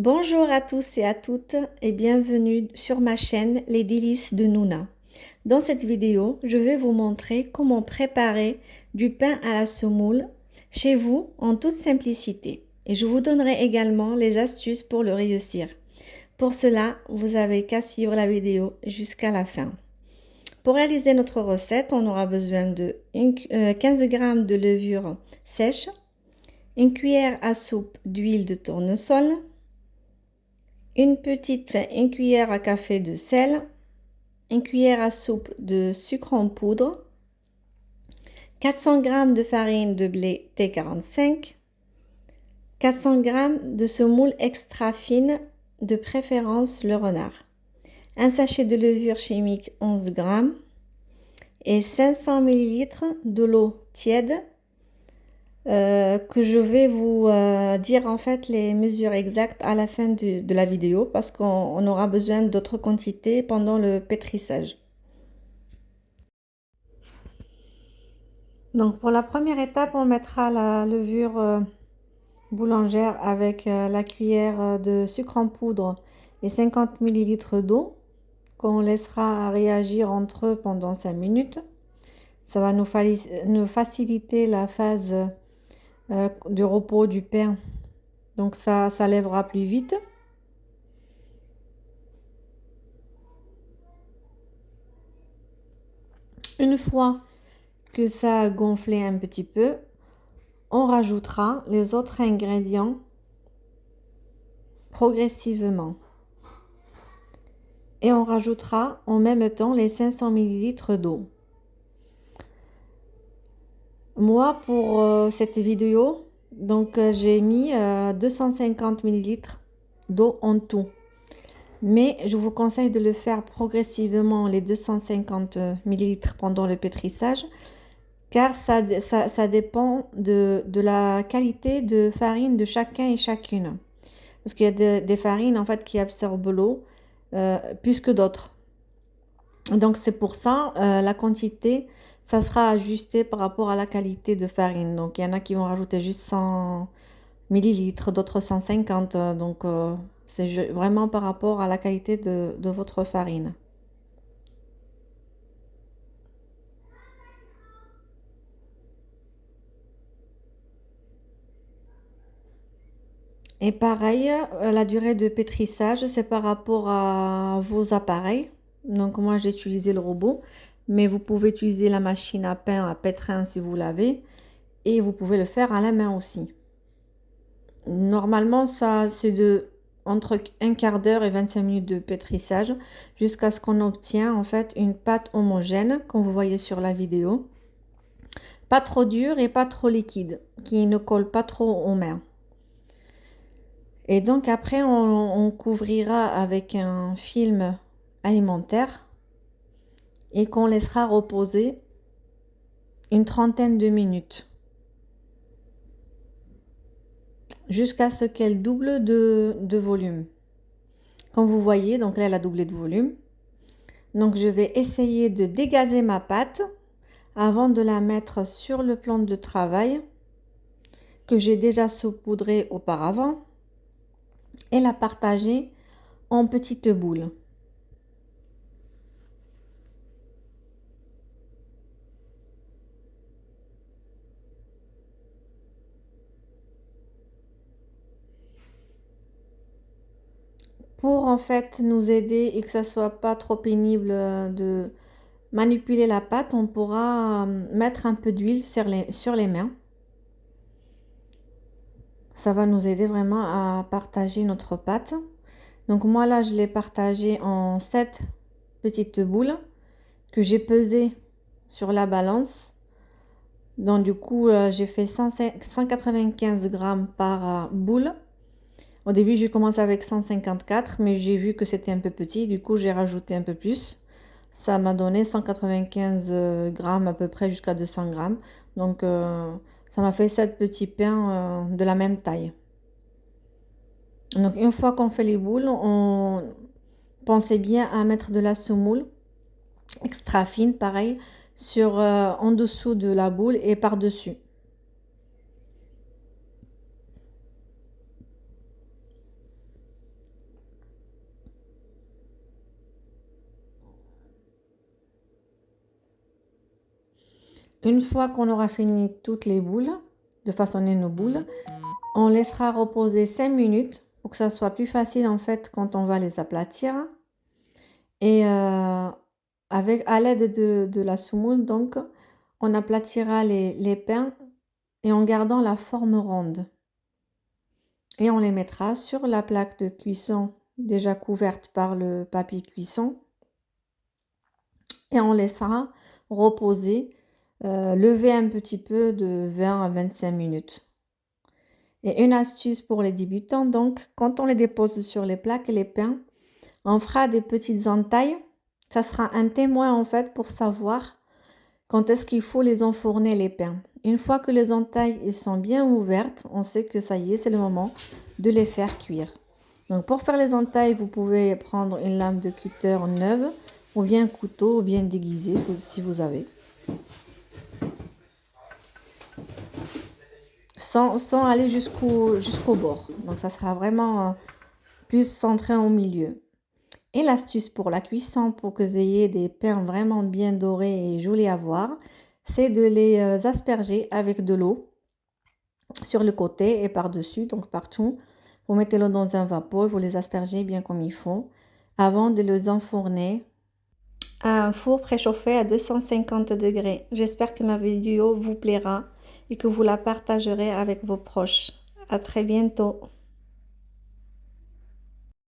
Bonjour à tous et à toutes et bienvenue sur ma chaîne Les Délices de Nouna. Dans cette vidéo, je vais vous montrer comment préparer du pain à la semoule chez vous en toute simplicité. Et je vous donnerai également les astuces pour le réussir. Pour cela, vous n'avez qu'à suivre la vidéo jusqu'à la fin. Pour réaliser notre recette, on aura besoin de 15 g de levure sèche, une cuillère à soupe d'huile de tournesol, une cuillère à café de sel, une cuillère à soupe de sucre en poudre, 400 g de farine de blé T45, 400 g de semoule extra fine, de préférence le renard, un sachet de levure chimique 11 g et 500 ml de l'eau tiède que je vais vous dire en fait les mesures exactes à la fin de la vidéo parce qu'on aura besoin d'autres quantités pendant le pétrissage. Donc pour la première étape, on mettra la levure boulangère avec la cuillère de sucre en poudre et 50 ml d'eau qu'on laissera réagir entre eux pendant 5 minutes. Ça va nous faciliter la phase de repos du pain. Donc ça lèvera plus vite. Une fois que ça a gonflé un petit peu, on rajoutera les autres ingrédients progressivement. Et on rajoutera en même temps les 500 ml d'eau. Moi, pour cette vidéo, donc j'ai mis 250 ml d'eau en tout. Mais je vous conseille de le faire progressivement, les 250 ml pendant le pétrissage, car ça dépend de la qualité de farine de chacun et chacune. Parce qu'il y a des farines en fait qui absorbent l'eau plus que d'autres. Donc c'est pour ça, la quantité, ça sera ajusté par rapport à la qualité de farine. Donc il y en a qui vont rajouter juste 100 millilitres, d'autres 150. Donc c'est vraiment par rapport à la qualité de votre farine. Et pareil, la durée de pétrissage, c'est par rapport à vos appareils. Donc moi, j'ai utilisé le robot, mais vous pouvez utiliser la machine à pain à pétrin si vous l'avez. Et vous pouvez le faire à la main aussi. Normalement, ça, c'est entre un quart d'heure et 25 minutes de pétrissage jusqu'à ce qu'on obtient en fait une pâte homogène, comme vous voyez sur la vidéo. Pas trop dure et pas trop liquide, qui ne colle pas trop aux mains. Et donc après, on couvrira avec un film alimentaire et qu'on laissera reposer une trentaine de minutes jusqu'à ce qu'elle double de volume. Comme vous voyez, donc là, elle a doublé de volume. Donc je vais essayer de dégazer ma pâte avant de la mettre sur le plan de travail que j'ai déjà saupoudré auparavant et la partager en petites boules. Pour en fait nous aider et que ça soit pas trop pénible de manipuler la pâte, on pourra mettre un peu d'huile sur les mains. Ça va nous aider vraiment à partager notre pâte. Donc moi là, je l'ai partagée en 7 petites boules que j'ai pesées sur la balance. Donc du coup, j'ai fait 195 grammes par boule. Au début, j'ai commencé avec 154, mais j'ai vu que c'était un peu petit. Du coup, j'ai rajouté un peu plus. Ça m'a donné 195 grammes à peu près jusqu'à 200 grammes. Donc ça m'a fait 7 petits pains de la même taille. Donc une fois qu'on fait les boules, on pensait bien à mettre de la semoule extra fine, pareil, en dessous de la boule et par-dessus. Une fois qu'on aura fini toutes les boules, de façonner nos boules, on laissera reposer 5 minutes pour que ça soit plus facile en fait quand on va les aplatir. Et à l'aide de la semoule, donc, on aplatira les pains et en gardant la forme ronde. Et on les mettra sur la plaque de cuisson déjà couverte par le papier cuisson. Et on laissera reposer, lever un petit peu de 20 à 25 minutes. Et une astuce pour les débutants, donc, quand on les dépose sur les plaques et les pains, on fera des petites entailles. Ça sera un témoin en fait pour savoir quand est-ce qu'il faut les enfourner les pains. Une fois que les entailles ils sont bien ouvertes, on sait que ça y est, c'est le moment de les faire cuire. Donc pour faire les entailles, vous pouvez prendre une lame de cutter neuve ou bien un couteau ou bien déguisé si vous avez. Sans aller jusqu'au bord. Donc ça sera vraiment plus centré au milieu. Et l'astuce pour la cuisson, pour que vous ayez des pains vraiment bien dorés et jolis à voir, c'est de les asperger avec de l'eau sur le côté et par-dessus, donc partout. Vous mettez l'eau dans un vapeur, vous les aspergez bien comme il faut, avant de les enfourner à un four préchauffé à 250 degrés. J'espère que ma vidéo vous plaira et que vous la partagerez avec vos proches. À très bientôt.